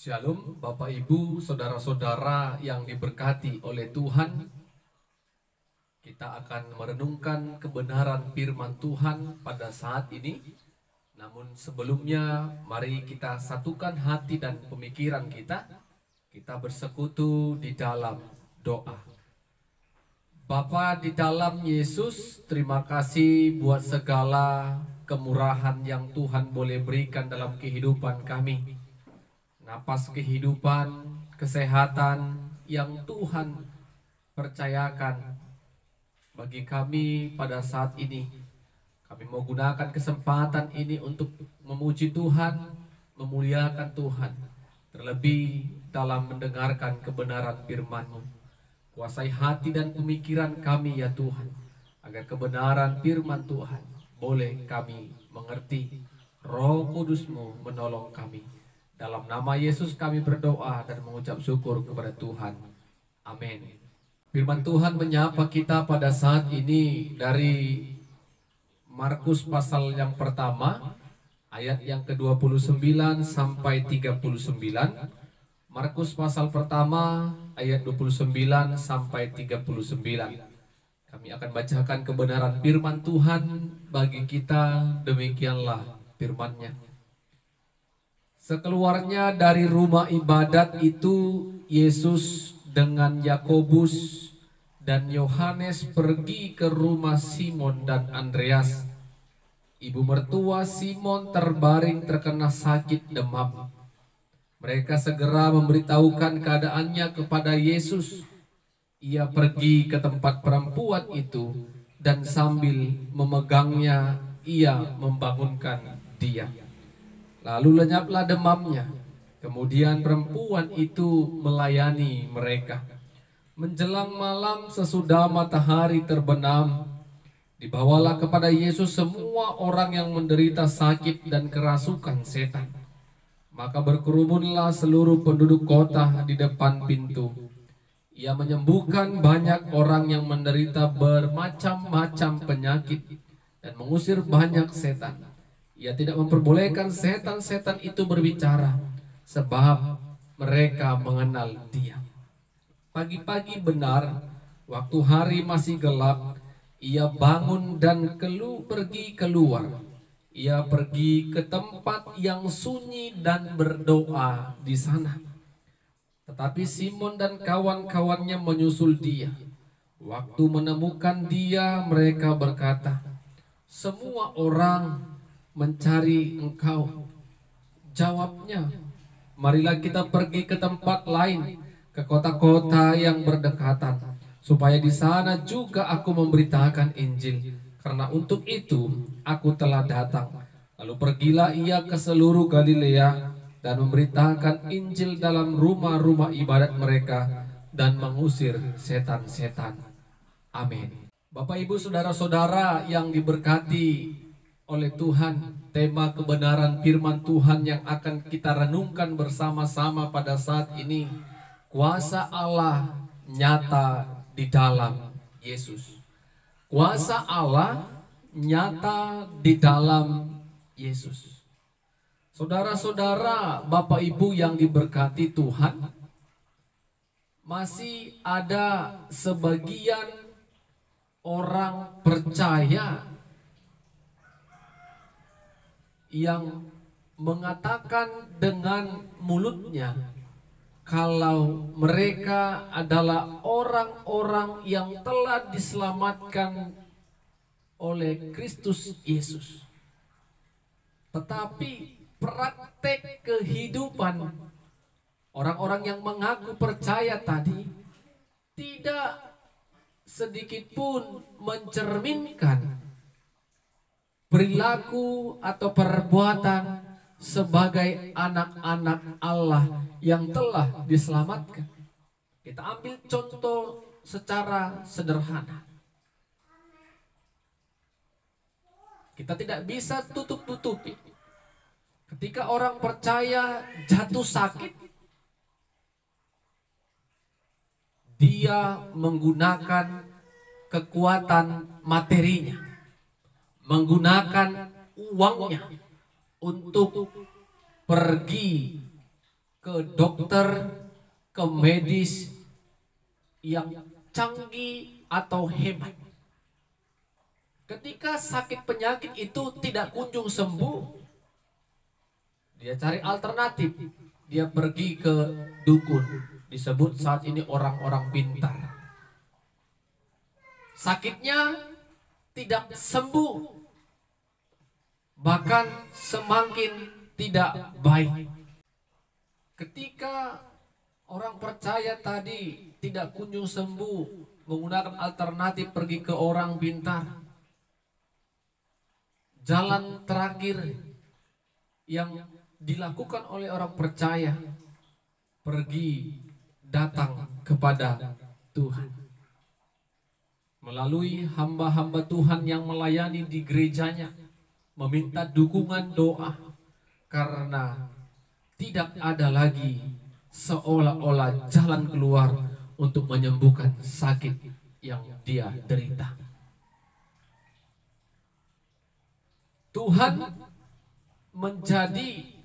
Shalom Bapak Ibu, Saudara-saudara yang diberkati oleh Tuhan. Kita akan merenungkan kebenaran firman Tuhan pada saat ini. Namun sebelumnya mari kita satukan hati dan pemikiran kita. Kita bersekutu di dalam doa. Bapa di dalam Yesus, terima kasih buat segala kemurahan yang Tuhan boleh berikan dalam kehidupan kami. Napas kehidupan, kesehatan yang Tuhan percayakan bagi kami pada saat ini. Kami mau gunakan kesempatan ini untuk memuji Tuhan, memuliakan Tuhan, terlebih dalam mendengarkan kebenaran firman-Mu. Kuasai hati dan pemikiran kami ya Tuhan, agar kebenaran firman Tuhan boleh kami mengerti. Roh Kudus-Mu menolong kami. Dalam nama Yesus kami berdoa dan mengucap syukur kepada Tuhan. Amin. Firman Tuhan menyapa kita pada saat ini dari Markus pasal yang pertama, ayat yang ke-29 sampai 39. Markus pasal pertama, ayat 29 sampai 39. Kami akan bacakan kebenaran firman Tuhan bagi kita, demikianlah firman-Nya. Sekeluarnya dari rumah ibadat itu, Yesus dengan Yakobus dan Yohanes pergi ke rumah Simon dan Andreas. Ibu mertua Simon terbaring terkena sakit demam. Mereka segera memberitahukan keadaannya kepada Yesus. Ia pergi ke tempat perempuan itu dan sambil memegangnya, ia membangunkan dia. Lalu lenyaplah demamnya. Kemudian perempuan itu melayani mereka. Menjelang malam sesudah matahari terbenam, dibawalah kepada Yesus semua orang yang menderita sakit dan kerasukan setan. Maka berkerumunlah seluruh penduduk kota di depan pintu. Ia menyembuhkan banyak orang yang menderita bermacam-macam penyakit dan mengusir banyak setan. Ia tidak memperbolehkan setan-setan itu berbicara, sebab mereka mengenal Dia. Pagi-pagi benar, waktu hari masih gelap, ia bangun dan pergi keluar. Ia pergi ke tempat yang sunyi dan berdoa di sana. Tetapi Simon dan kawan-kawannya menyusul dia. Waktu menemukan dia, mereka berkata, "Semua orang mencari Engkau." Jawabnya, "Marilah kita pergi ke tempat lain, ke kota-kota yang berdekatan, supaya di sana juga aku memberitakan Injil. Karena untuk itu aku telah datang." Lalu pergilah ia ke seluruh Galilea dan memberitakan Injil dalam rumah-rumah ibadat mereka dan mengusir setan-setan. Amin. Bapak, Ibu, saudara-saudara yang diberkati oleh Tuhan, tema kebenaran firman Tuhan yang akan kita renungkan bersama-sama pada saat ini, kuasa Allah nyata di dalam Yesus. Kuasa Allah nyata di dalam Yesus. Saudara-saudara, Bapak Ibu yang diberkati Tuhan, masih ada sebagian orang percaya yang mengatakan dengan mulutnya kalau mereka adalah orang-orang yang telah diselamatkan oleh Kristus Yesus. Tetapi praktek kehidupan orang-orang yang mengaku percaya tadi tidak sedikit pun mencerminkan perilaku atau perbuatan sebagai anak-anak Allah yang telah diselamatkan. Kita ambil contoh secara sederhana. Kita tidak bisa tutup-tutupi. Ketika orang percaya jatuh sakit, dia menggunakan kekuatan materinya, menggunakan uangnya untuk pergi ke dokter, ke medis yang canggih atau hebat. Ketika sakit penyakit itu tidak kunjung sembuh, dia cari alternatif. Dia pergi ke dukun, disebut saat ini orang-orang pintar. Sakitnya tidak sembuh, bahkan semakin tidak baik. Ketika orang percaya tadi tidak kunjung sembuh, menggunakan alternatif pergi ke orang pintar. Jalan terakhir yang dilakukan oleh orang percaya, pergi datang kepada Tuhan. Melalui hamba-hamba Tuhan yang melayani di gerejanya, meminta dukungan doa, karena tidak ada lagi seolah-olah jalan keluar untuk menyembuhkan sakit yang dia derita. Tuhan menjadi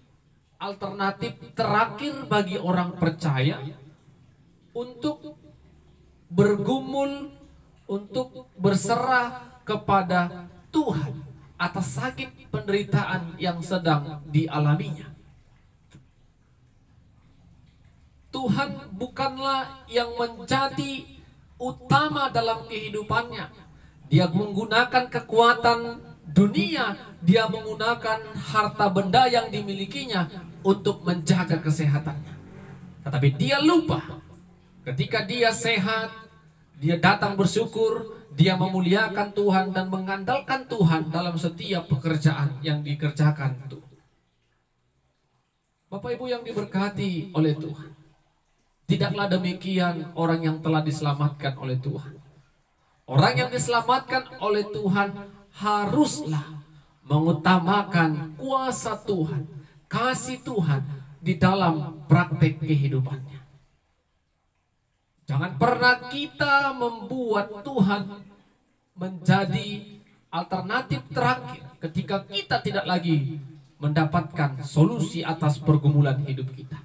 alternatif terakhir bagi orang percaya untuk bergumul, untuk berserah kepada Tuhan atas sakit penderitaan yang sedang dialaminya. Tuhan bukanlah yang menjadi utama dalam kehidupannya. Dia menggunakan kekuatan dunia, dia menggunakan harta benda yang dimilikinya untuk menjaga kesehatannya. Tetapi dia lupa, ketika dia sehat, dia datang bersyukur, dia memuliakan Tuhan dan mengandalkan Tuhan dalam setiap pekerjaan yang dikerjakan itu. Bapak Ibu yang diberkati oleh Tuhan, tidaklah demikian orang yang telah diselamatkan oleh Tuhan. Orang yang diselamatkan oleh Tuhan haruslah mengutamakan kuasa Tuhan, kasih Tuhan di dalam praktek kehidupannya. Jangan pernah kita membuat Tuhan menjadi alternatif terakhir ketika kita tidak lagi mendapatkan solusi atas pergumulan hidup kita.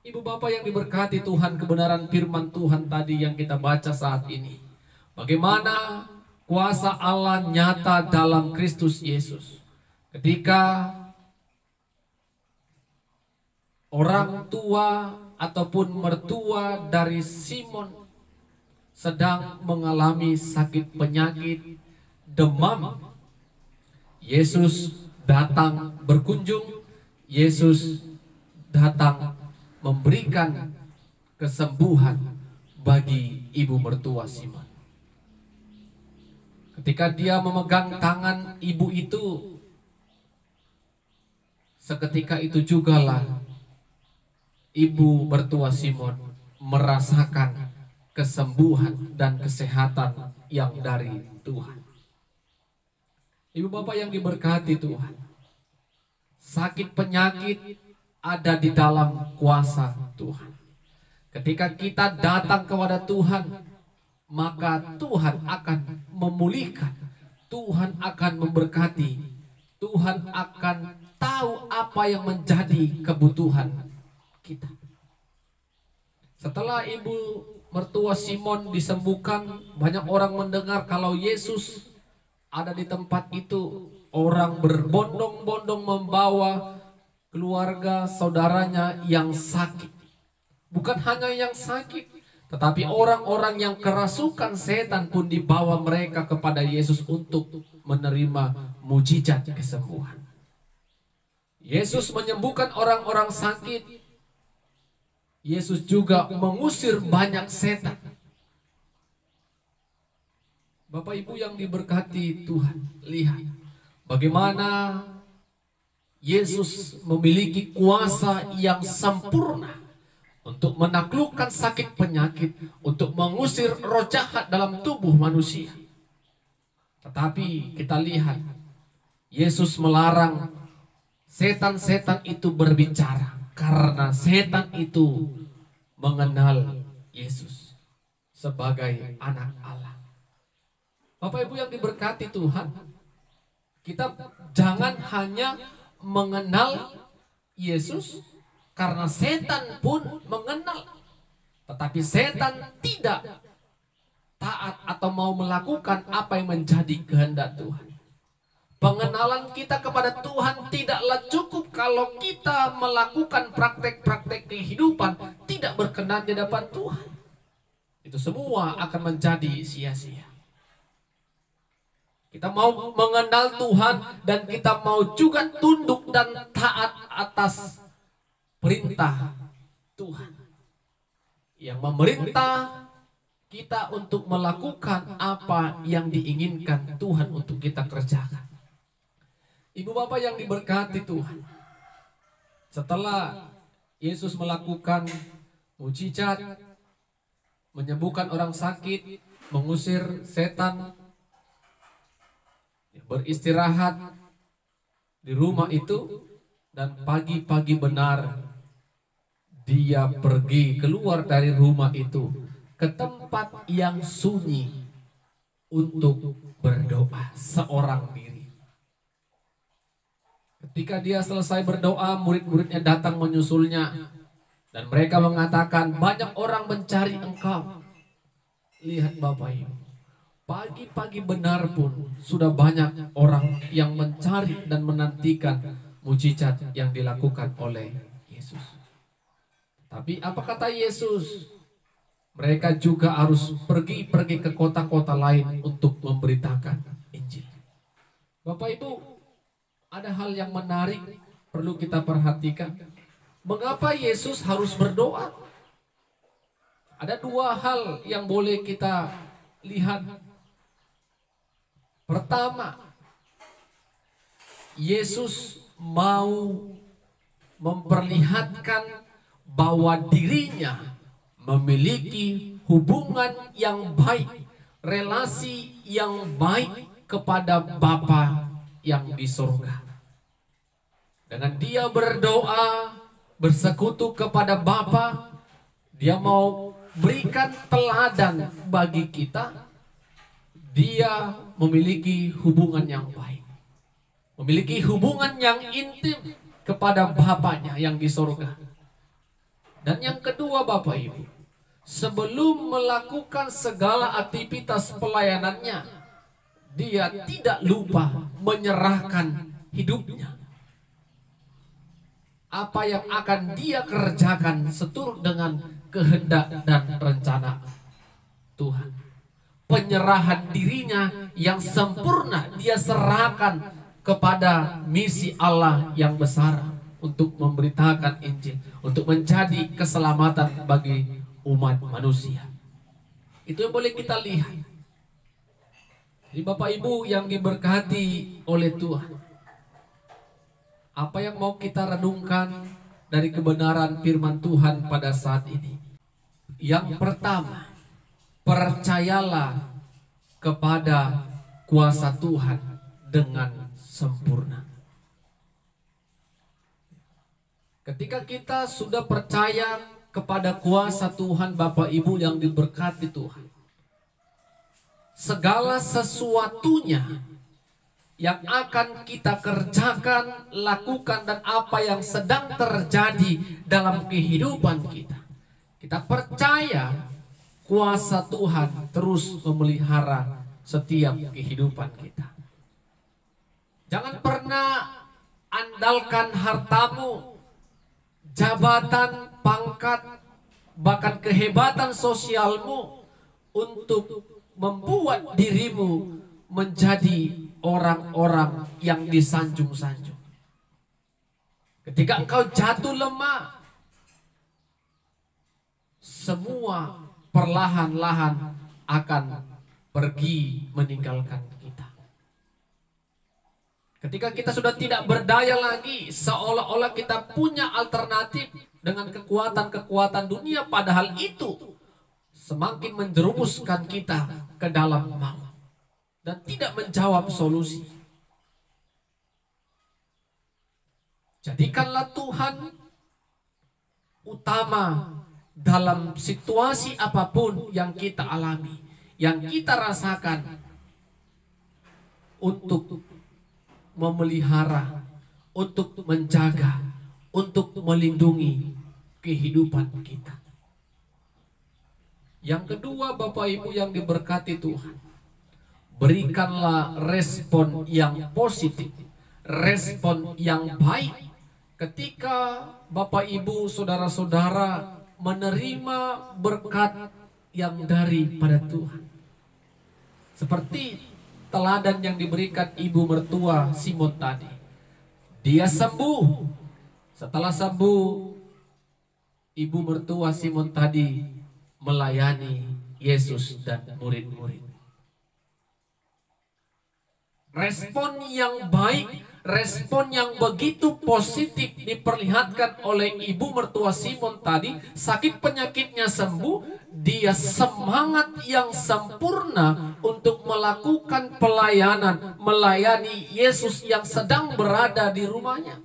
Ibu bapak yang diberkati Tuhan, kebenaran firman Tuhan tadi yang kita baca saat ini, bagaimana kuasa Allah nyata dalam Kristus Yesus. Ketika orang tua ataupun mertua dari Simon sedang mengalami sakit penyakit demam, Yesus datang berkunjung, Yesus datang memberikan kesembuhan bagi ibu mertua Simon. Ketika dia memegang tangan ibu itu, seketika itu jugalah ibu mertua Simon merasakan kesembuhan dan kesehatan yang dari Tuhan. Ibu bapak yang diberkati Tuhan, sakit penyakit ada di dalam kuasa Tuhan. Ketika kita datang kepada Tuhan, maka Tuhan akan memulihkan, Tuhan akan memberkati, Tuhan akan tahu apa yang menjadi kebutuhan kita. Setelah ibu mertua Simon disembuhkan, banyak orang mendengar kalau Yesus ada di tempat itu. Orang berbondong-bondong membawa keluarga saudaranya yang sakit. Bukan hanya yang sakit, tetapi orang-orang yang kerasukan setan pun dibawa mereka kepada Yesus untuk menerima mujizat kesembuhan. Yesus menyembuhkan orang-orang sakit. Yesus juga mengusir banyak setan. Bapak Ibu yang diberkati Tuhan, lihat bagaimana Yesus memiliki kuasa yang sempurna untuk menaklukkan sakit penyakit, untuk mengusir roh jahat dalam tubuh manusia. Tetapi kita lihat, Yesus melarang setan-setan itu berbicara, karena setan itu mengenal Yesus sebagai anak Allah. Bapak Ibu yang diberkati Tuhan, kita jangan hanya mengenal Yesus, Karena setan pun mengenal, tetapi setan tidak taat atau mau melakukan apa yang menjadi kehendak Tuhan. Pengenalan kita kepada Tuhan tidaklah cukup kalau kita melakukan praktek-praktek kehidupan tidak berkenan di hadapan Tuhan. Itu semua akan menjadi sia-sia. Kita mau mengenal Tuhan dan kita mau juga tunduk dan taat atas perintah Tuhan yang memerintah kita untuk melakukan apa yang diinginkan Tuhan untuk kita kerjakan. Ibu bapak yang diberkati Tuhan, setelah Yesus melakukan mujizat, menyembuhkan orang sakit, mengusir setan, beristirahat di rumah itu, dan pagi-pagi benar dia pergi keluar dari rumah itu ke tempat yang sunyi untuk berdoa seorang diri. Ketika dia selesai berdoa, murid-muridnya datang menyusulnya dan mereka mengatakan, banyak orang mencari engkau. Lihat Bapak Ibu, pagi-pagi benar pun sudah banyak orang yang mencari dan menantikan mujizat yang dilakukan oleh Yesus. Tapi apa kata Yesus? Mereka juga harus pergi ke kota-kota lain untuk memberitakan Injil. Bapak Ibu, ada hal yang menarik perlu kita perhatikan. Mengapa Yesus harus berdoa? Ada dua hal yang boleh kita lihat. Pertama, Yesus mau memperlihatkan bahwa dirinya memiliki hubungan yang baik, relasi yang baik kepada Bapa yang di surga. Dengan dia berdoa, bersekutu kepada Bapa, dia mau berikan teladan bagi kita. Dia memiliki hubungan yang baik, memiliki hubungan yang intim kepada Bapaknya yang di surga. Dan yang kedua Bapak Ibu, sebelum melakukan segala aktivitas pelayanannya, dia tidak lupa menyerahkan hidupnya. Apa yang akan dia kerjakan seturut dengan kehendak dan rencana Tuhan. Penyerahan dirinya yang sempurna dia serahkan kepada misi Allah yang besar untuk memberitakan Injil, untuk menjadi keselamatan bagi umat manusia. Itu yang boleh kita lihat. Jadi Bapak Ibu yang diberkati oleh Tuhan, apa yang mau kita renungkan dari kebenaran firman Tuhan pada saat ini? Yang pertama, percayalah kepada kuasa Tuhan dengan sempurna. Ketika kita sudah percaya kepada kuasa Tuhan, Bapak Ibu yang diberkati Tuhan, segala sesuatunya yang akan kita kerjakan, lakukan, dan apa yang sedang terjadi dalam kehidupan kita, kita percaya kuasa Tuhan terus memelihara setiap kehidupan kita. Jangan pernah andalkan hartamu, jabatan, pangkat, bahkan kehebatan sosialmu untuk membuat dirimu menjadi orang-orang yang disanjung-sanjung. Ketika engkau jatuh lemah, semua perlahan-lahan akan pergi meninggalkan kita. Ketika kita sudah tidak berdaya lagi, seolah-olah kita punya alternatif dengan kekuatan-kekuatan dunia, padahal itu semakin menjerumuskan kita ke dalam maut dan tidak menjawab solusi. Jadikanlah Tuhan utama dalam situasi apapun yang kita alami, yang kita rasakan, untuk memelihara, untuk menjaga, untuk melindungi kehidupan kita. Yang kedua, Bapak Ibu yang diberkati Tuhan, berikanlah respon yang positif, respon yang baik ketika Bapak Ibu saudara-saudara menerima berkat yang daripada Tuhan. Seperti teladan yang diberikan ibu mertua Simon tadi. Dia sembuh. Setelah sembuh, ibu mertua Simon tadi melayani Yesus dan murid-murid. Respon yang baik, respon yang begitu positif diperlihatkan oleh ibu mertua Simon tadi. Sakit penyakitnya sembuh, dia semangat yang sempurna untuk melakukan pelayanan, melayani Yesus yang sedang berada di rumahnya.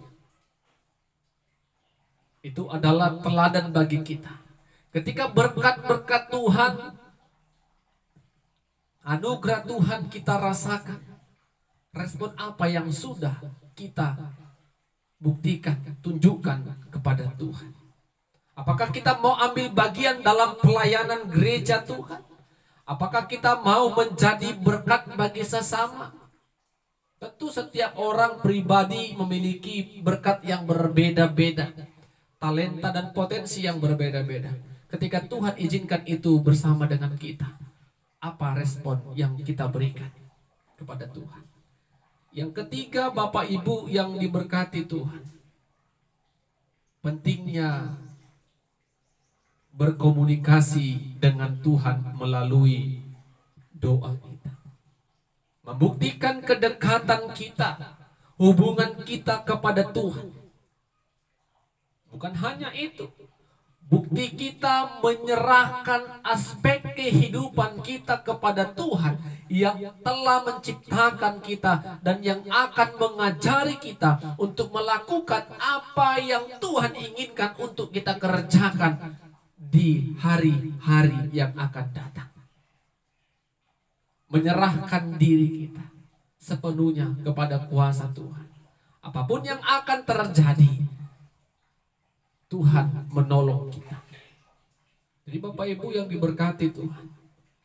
Itu adalah teladan bagi kita. Ketika berkat-berkat Tuhan, anugerah Tuhan kita rasakan, respon apa yang sudah kita buktikan, tunjukkan kepada Tuhan? Apakah kita mau ambil bagian dalam pelayanan gereja Tuhan? Apakah kita mau menjadi berkat bagi sesama? Tentu setiap orang pribadi memiliki berkat yang berbeda-beda, talenta dan potensi yang berbeda-beda. Ketika Tuhan izinkan itu bersama dengan kita, apa respon yang kita berikan kepada Tuhan? Yang ketiga, Bapak Ibu yang diberkati Tuhan, pentingnya berkomunikasi dengan Tuhan melalui doa kita. Membuktikan kedekatan kita, hubungan kita kepada Tuhan. Bukan hanya itu, bukti kita menyerahkan aspek kehidupan kita kepada Tuhan yang telah menciptakan kita dan yang akan mengajari kita untuk melakukan apa yang Tuhan inginkan untuk kita kerjakan di hari-hari yang akan datang. Menyerahkan diri kita sepenuhnya kepada kuasa Tuhan. Apapun yang akan terjadi, Tuhan menolong kita. Jadi Bapak Ibu yang diberkati Tuhan,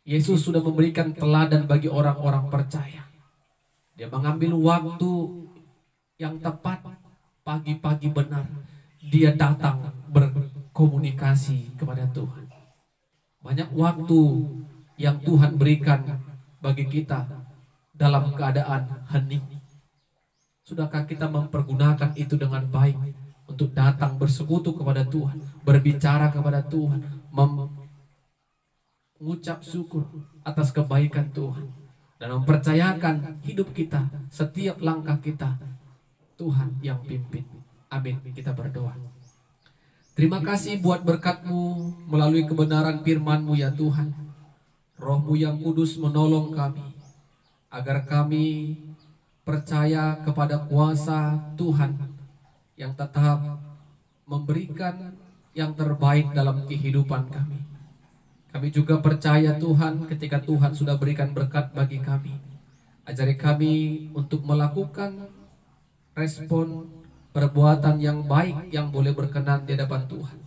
Yesus sudah memberikan teladan bagi orang-orang percaya. Dia mengambil waktu yang tepat, pagi-pagi benar, dia datang berkomunikasi kepada Tuhan. Banyak waktu yang Tuhan berikan bagi kita dalam keadaan hening. Sudahkah kita mempergunakan itu dengan baik untuk datang bersekutu kepada Tuhan, berbicara kepada Tuhan, mengucap syukur atas kebaikan Tuhan, dan mempercayakan hidup kita, setiap langkah kita, Tuhan yang pimpin. Amin. Kita berdoa. Terima kasih buat berkat-Mu melalui kebenaran firman-Mu ya Tuhan. Roh-Mu yang kudus menolong kami, agar kami percaya kepada kuasa Tuhan yang tetap memberikan yang terbaik dalam kehidupan kami. Kami juga percaya Tuhan, ketika Tuhan sudah berikan berkat bagi kami, ajari kami untuk melakukan respon perbuatan yang baik yang boleh berkenan di hadapan Tuhan.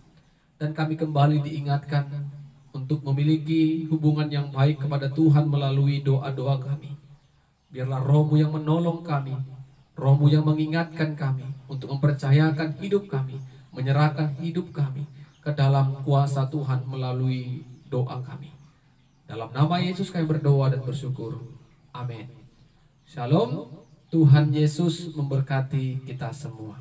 Dan kami kembali diingatkan untuk memiliki hubungan yang baik kepada Tuhan melalui doa-doa kami. Biarlah Roh-Mu yang menolong kami, Roh-Mu yang mengingatkan kami untuk mempercayakan hidup kami, menyerahkan hidup kami ke dalam kuasa Tuhan melalui doa kami. Dalam nama Yesus kami berdoa dan bersyukur. Amin. Shalom. Tuhan Yesus memberkati kita semua.